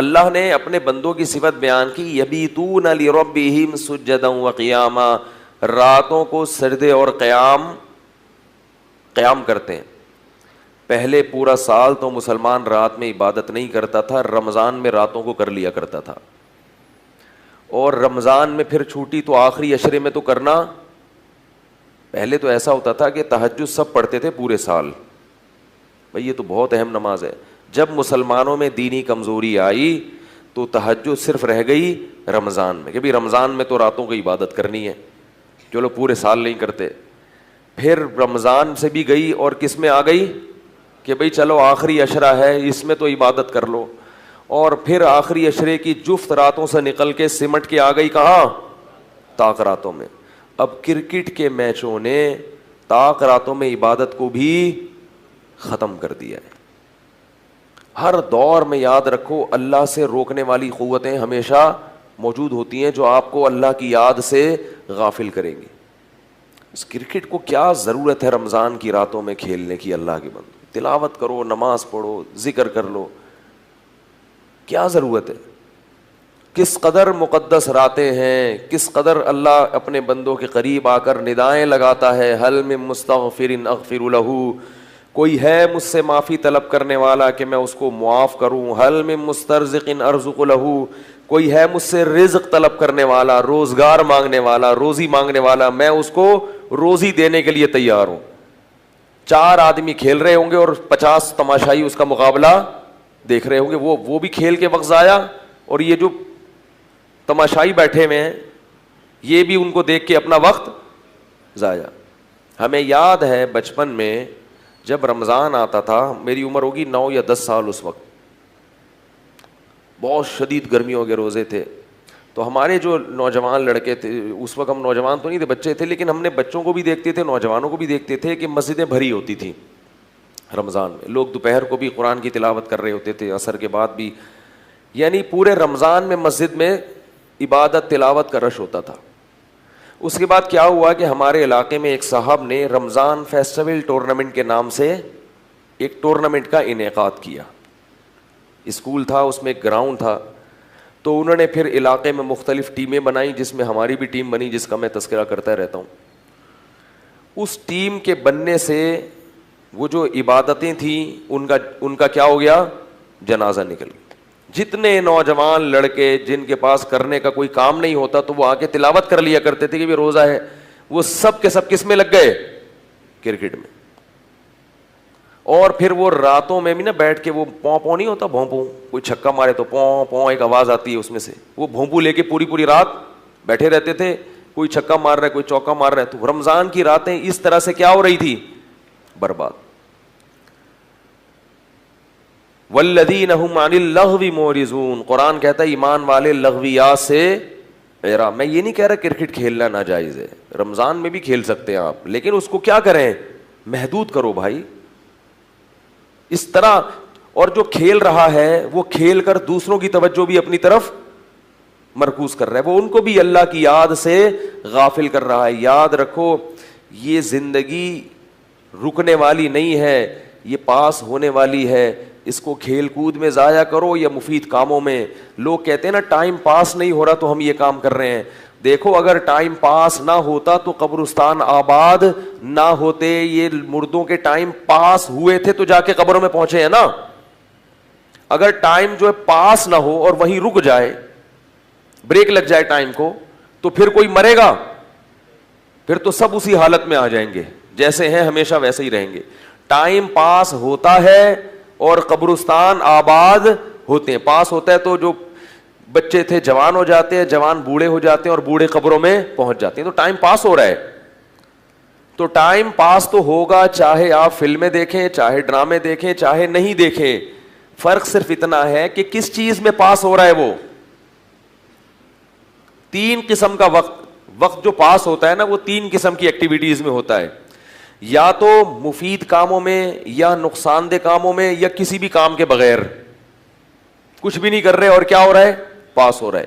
اللہ نے اپنے بندوں کی صفت بیان کی, یبیتون لربہم سجدا وقیاما, راتوں کو سجدے اور قیام کرتے ہیں. پہلے پورا سال تو مسلمان رات میں عبادت نہیں کرتا تھا, رمضان میں راتوں کو کر لیا کرتا تھا, اور رمضان میں پھر چھوٹی تو آخری عشرے میں تو کرنا. پہلے تو ایسا ہوتا تھا کہ تہجد سب پڑھتے تھے پورے سال, بھئی یہ تو بہت اہم نماز ہے. جب مسلمانوں میں دینی کمزوری آئی تو تہجد صرف رہ گئی رمضان میں, کہ بھئی رمضان میں تو راتوں کی عبادت کرنی ہے, چلو پورے سال نہیں کرتے. پھر رمضان سے بھی گئی اور کس میں آ گئی کہ بھئی چلو آخری عشرہ ہے اس میں تو عبادت کر لو, اور پھر آخری عشرے کی جفت راتوں سے نکل کے سمٹ کے آ گئی کہاں, طاق راتوں میں. اب کرکٹ کے میچوں نے طاق راتوں میں عبادت کو بھی ختم کر دیا ہے. ہر دور میں یاد رکھو اللہ سے روکنے والی قوتیں ہمیشہ موجود ہوتی ہیں جو آپ کو اللہ کی یاد سے غافل کریں گی. اس کرکٹ کو کیا ضرورت ہے رمضان کی راتوں میں کھیلنے کی؟ اللہ کے بندو, تلاوت کرو, نماز پڑھو, ذکر کر لو, کیا ضرورت ہے؟ کس قدر مقدس راتیں ہیں, کس قدر اللہ اپنے بندوں کے قریب آ کر ندائیں لگاتا ہے, حل من مستغفر اغفر لہ, کوئی ہے مجھ سے معافی طلب کرنے والا کہ میں اس کو معاف کروں, حل من مسترزق ارزق لہ, کوئی ہے مجھ سے رزق طلب کرنے والا, روزگار مانگنے والا, روزی مانگنے والا, میں اس کو روزی دینے کے لیے تیار ہوں. 4 آدمی کھیل رہے ہوں گے اور 50 تماشائی اس کا مقابلہ دیکھ رہے ہوں گے, وہ بھی کھیل کے وقت ضائع, اور یہ جو تماشائی بیٹھے ہوئے ہیں یہ بھی ان کو دیکھ کے اپنا وقت ضائع. ہمیں یاد ہے بچپن میں جب رمضان آتا تھا, میری عمر ہوگی 9 یا 10 سال, اس وقت بہت شدید گرمیوں کے روزے تھے, تو ہمارے جو نوجوان لڑکے تھے, اس وقت ہم نوجوان تو نہیں تھے, بچے تھے, لیکن ہم نے بچوں کو بھی دیکھتے تھے, نوجوانوں کو بھی دیکھتے تھے کہ مسجدیں بھری ہوتی تھیں رمضان میں. لوگ دوپہر کو بھی قرآن کی تلاوت کر رہے ہوتے تھے, عصر کے بعد بھی, یعنی پورے رمضان میں مسجد میں عبادت تلاوت کا رش ہوتا تھا. اس کے بعد کیا ہوا کہ ہمارے علاقے میں ایک صاحب نے رمضان فیسٹیول ٹورنامنٹ کے نام سے ایک ٹورنامنٹ کا انعقاد کیا. اسکول تھا, اس میں ایک گراؤنڈ تھا, تو انہوں نے پھر علاقے میں مختلف ٹیمیں بنائیں, جس میں ہماری بھی ٹیم بنی جس کا میں تذکرہ کرتا رہتا ہوں. اس ٹیم کے بننے سے وہ جو عبادتیں تھیں ان کا کیا ہو گیا, جنازہ نکل گیا. جتنے نوجوان لڑکے جن کے پاس کرنے کا کوئی کام نہیں ہوتا تو وہ آ کے تلاوت کر لیا کرتے تھے کہ بھی روزہ ہے, وہ سب کے سب کس میں لگ گئے, کرکٹ میں. اور پھر وہ راتوں میں بھی نا بیٹھ کے وہ پوں نہیں ہوتا, بھونپوں, کوئی چھکا مارے تو پوں ایک آواز آتی ہے اس میں سے, وہ بھونپو لے کے پوری رات بیٹھے رہتے تھے, کوئی چھکا مار رہا ہے, کوئی چوکا مار رہا ہے. تو رمضان کی راتیں اس طرح سے کیا ہو رہی تھی, برباد. والذین هم عن اللغو معرضون, قرآن کہتا ہے ایمان والے لغویات سے اعراض. میں یہ نہیں کہہ رہا کرکٹ کھیلنا ناجائز ہے, رمضان میں بھی کھیل سکتے ہیں آپ, لیکن اس کو کیا کریں, محدود کرو بھائی. اس طرح, اور جو کھیل رہا ہے وہ کھیل کر دوسروں کی توجہ بھی اپنی طرف مرکوز کر رہا ہے, وہ ان کو بھی اللہ کی یاد سے غافل کر رہا ہے. یاد رکھو یہ زندگی رکنے والی نہیں ہے, یہ پاس ہونے والی ہے. اس کو کھیل کود میں ضائع کرو یا مفید کاموں میں. لوگ کہتے ہیں نا ٹائم پاس نہیں ہو رہا تو ہم یہ کام کر رہے ہیں. دیکھو اگر ٹائم پاس نہ ہوتا تو قبرستان آباد نہ ہوتے. یہ مردوں کے ٹائم پاس ہوئے تھے تو جا کے قبروں میں پہنچے ہیں نا. اگر ٹائم جو ہے پاس نہ ہو اور وہیں رک جائے, بریک لگ جائے ٹائم کو, تو پھر کوئی مرے گا, پھر تو سب اسی حالت میں آ جائیں گے, جیسے ہیں ہمیشہ ویسے ہی رہیں گے. ٹائم پاس ہوتا ہے اور قبرستان آباد ہوتے ہیں. پاس ہوتا ہے تو جو بچے تھے جوان ہو جاتے ہیں, جوان بوڑھے ہو جاتے ہیں, اور بوڑھے قبروں میں پہنچ جاتے ہیں. تو ٹائم پاس ہو رہا ہے. تو ٹائم پاس تو ہوگا چاہے آپ فلمیں دیکھیں, چاہے ڈرامے دیکھیں, چاہے نہیں دیکھیں. فرق صرف اتنا ہے کہ کس چیز میں پاس ہو رہا ہے. وہ 3 قسم کا وقت جو پاس ہوتا ہے نا, وہ 3 قسم کی ایکٹیویٹیز میں ہوتا ہے. یا تو مفید کاموں میں, یا نقصان دہ کاموں میں, یا کسی بھی کام کے بغیر کچھ بھی نہیں کر رہے اور کیا ہو رہا ہے, پاس ہو رہا ہے.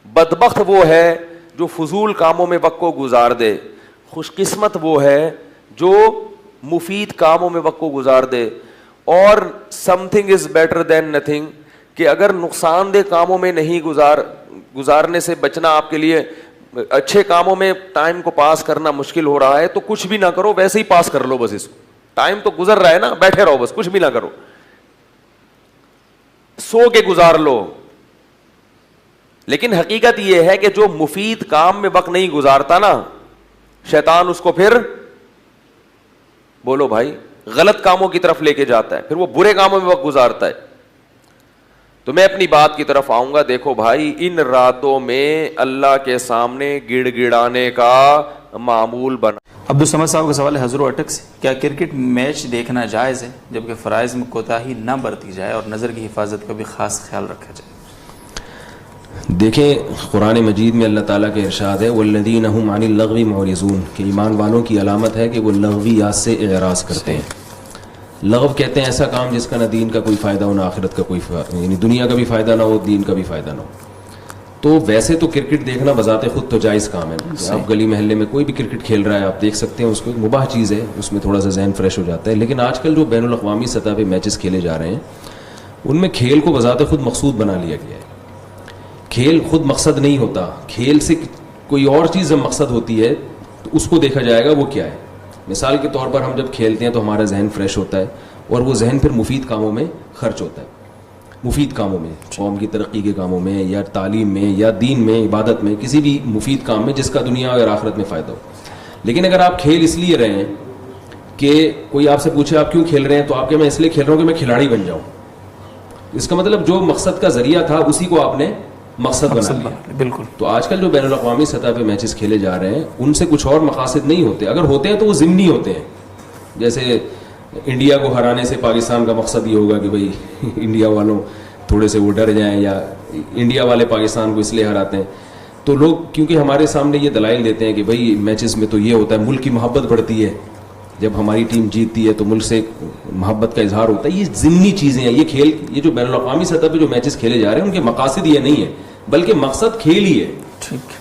بدبخت وہ ہے جو فضول کاموں میں وقت کو گزار دے. خوش قسمت وہ ہے جو مفید کاموں میں وقت کو گزار دے. اور some thing is better than nothing, کہ اگر نقصان دہ کاموں میں نہیں گزارنے سے بچنا آپ کے لیے، اچھے کاموں میں ٹائم کو پاس کرنا مشکل ہو رہا ہے تو کچھ بھی نہ کرو، ویسے ہی پاس کر لو بس، اس ٹائم تو گزر رہا ہے نا، بیٹھے رہو بس، کچھ بھی نہ کرو، سو کے گزار لو. لیکن حقیقت یہ ہے کہ جو مفید کام میں وقت نہیں گزارتا نا، شیطان اس کو پھر، بولو بھائی، غلط کاموں کی طرف لے کے جاتا ہے، پھر وہ برے کاموں میں وقت گزارتا ہے. تو میں اپنی بات کی طرف آؤں گا. دیکھو بھائی، ان راتوں میں اللہ کے سامنے گڑ گڑانے کا معمول بنا. عبدالصمد صاحب کا سوال ہے حضور اٹک سے، کیا کرکٹ میچ دیکھنا جائز ہے جبکہ فرائض میں کوتاہی نہ برتی جائے اور نظر کی حفاظت کا بھی خاص خیال رکھا جائے؟ دیکھیں قرآن مجید میں اللہ تعالیٰ کا ارشاد ہے والذین هم عن اللغو معرضون، کہ ایمان والوں کی علامت ہے کہ وہ لغویات سے اعراض کرتے ہیں. لغو کہتے ہیں ایسا کام جس کا نہ دین کا کوئی فائدہ ہو نہ آخرت کا کوئی فائدہ، یعنی دنیا کا بھی فائدہ نہ ہو دین کا بھی فائدہ نہ ہو. تو ویسے تو کرکٹ دیکھنا بذات خود تو جائز کام ہے نا. آپ گلی محلے میں کوئی بھی کرکٹ کھیل رہا ہے آپ دیکھ سکتے ہیں، اس کو ایک مباح چیز ہے، اس میں تھوڑا سا ذہن فریش ہو جاتا ہے. لیکن آج کل جو بین الاقوامی سطح پہ میچز کھیلے جا رہے ہیں ان میں کھیل کو بذات خود مقصود بنا لیا گیا ہے. کھیل خود مقصد نہیں ہوتا، کھیل سے کوئی اور چیز جب مقصد ہوتی ہے تو اس کو دیکھا جائے گا وہ کیا ہے. مثال کے طور پر ہم جب کھیلتے ہیں تو ہمارا ذہن فریش ہوتا ہے اور وہ ذہن پھر مفید کاموں میں خرچ ہوتا ہے، مفید کاموں میں، قوم کی ترقی کے کاموں میں یا تعلیم میں یا دین میں، عبادت میں، کسی بھی مفید کام میں جس کا دنیا اور آخرت میں فائدہ ہو. لیکن اگر آپ کھیل اس لیے رہے ہیں کہ کوئی آپ سے پوچھے آپ کیوں کھیل رہے ہیں تو آپ کہ میں اس لیے کھیل رہا ہوں کہ میں کھلاڑی بن جاؤں، اس کا مطلب جو مقصد کا ذریعہ تھا اسی کو آپ نے مقصد بنا لیا. بالکل. تو آج کل جو بین الاقوامی سطح پہ میچز کھیلے جا رہے ہیں ان سے کچھ اور مقاصد نہیں ہوتے، اگر ہوتے ہیں تو وہ ضمنی ہوتے ہیں. جیسے انڈیا کو ہرانے سے پاکستان کا مقصد یہ ہوگا کہ بھئی انڈیا والوں تھوڑے سے وہ ڈر جائیں، یا انڈیا والے پاکستان کو اس لیے ہراتے ہیں. تو لوگ کیونکہ ہمارے سامنے یہ دلائل دیتے ہیں کہ بھئی میچز میں تو یہ ہوتا ہے، ملک کی محبت بڑھتی ہے، جب ہماری ٹیم جیتتی ہے تو ملک سے محبت کا اظہار ہوتا ہے. یہ ضمنی چیزیں ہیں. یہ کھیل، یہ جو بین الاقوامی سطح پہ جو میچز کھیلے جا رہے ہیں ان کے مقاصد یہ نہیں ہے بلکہ مقصد کھیل ہی ہے. ٹھیک.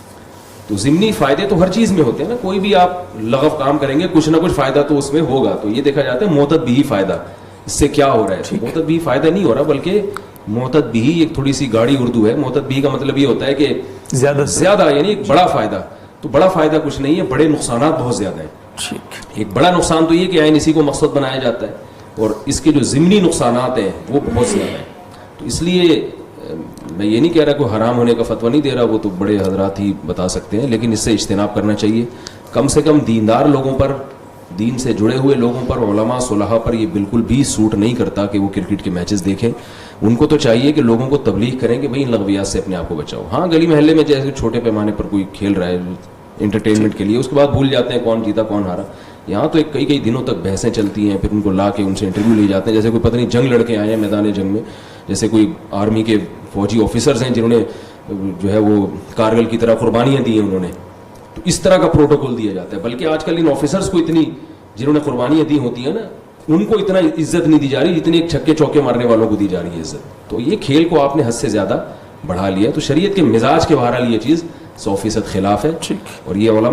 تو ضمنی فائدے تو ہر چیز میں ہوتے ہیں نا. کوئی بھی آپ لغو کام کریں گے کچھ نہ کچھ فائدہ تو اس میں ہوگا. تو یہ دیکھا جاتا ہے معتد بھی فائدہ، اس سے کیا ہو رہا ہے. معتد بھی فائدہ نہیں ہو رہا بلکہ معتد بھی ایک تھوڑی سی گاڑی اردو ہے. معتد بھی کا مطلب یہ ہوتا ہے کہ زیادہ یعنی ایک بڑا فائدہ. تو بڑا فائدہ کچھ نہیں ہے، بڑے نقصانات بہت زیادہ ہیں. ایک بڑا نقصان تو یہ کہ آئین اسی کو مقصد بنایا جاتا ہے اور اس کے جو ضمنی نقصانات ہیں وہ بہت زیادہ ہیں. تو اس لیے میں یہ نہیں کہہ رہا کہ حرام ہونے کا فتویٰ نہیں دے رہا، وہ تو بڑے حضرات ہی بتا سکتے ہیں، لیکن اس سے اجتناب کرنا چاہیے. کم سے کم دیندار لوگوں پر، دین سے جڑے ہوئے لوگوں پر، علماء صلحاء پر یہ بالکل بھی سوٹ نہیں کرتا کہ وہ کرکٹ کے میچز دیکھیں. ان کو تو چاہیے کہ لوگوں کو تبلیغ کریں کہ بھئی ان لغویات سے اپنے آپ کو بچاؤ. ہاں گلی محلے میں جیسے چھوٹے پیمانے پر کوئی کھیل رہا ہے انٹرٹینمنٹ کے لیے، اس کے بعد بھول جاتے ہیں کون جیتا کون ہارا. یہاں تو کئی دنوں تک بحثیں چلتی ہیں، پھر ان کو لا کے ان سے انٹرویو لیے جاتے ہیں جیسے کوئی پتہ نہیں جنگ لڑکے آئے ہیں میدان جنگ میں، جیسے کوئی آرمی کے فوجی آفیسرز ہیں جنہوں نے جو ہے وہ کارگل کی طرح قربانیاں دی ہیں انہوں نے. تو اس طرح کا پروٹوکول دیا جاتا ہے. بلکہ آج کل ان آفیسرز کو اتنی، جنہوں نے قربانیاں دی ہوتی ہیں نا، ان کو اتنا عزت نہیں دی جا رہی جتنی ایک چھکے چوکے مارنے والوں کو دی جا رہی ہے عزت. تو یہ کھیل کو آپ نے حد سے زیادہ بڑھا لیا. تو شریعت کے مزاج کے بہرحال یہ چیز 100% خلاف ہے. اور یہ علماء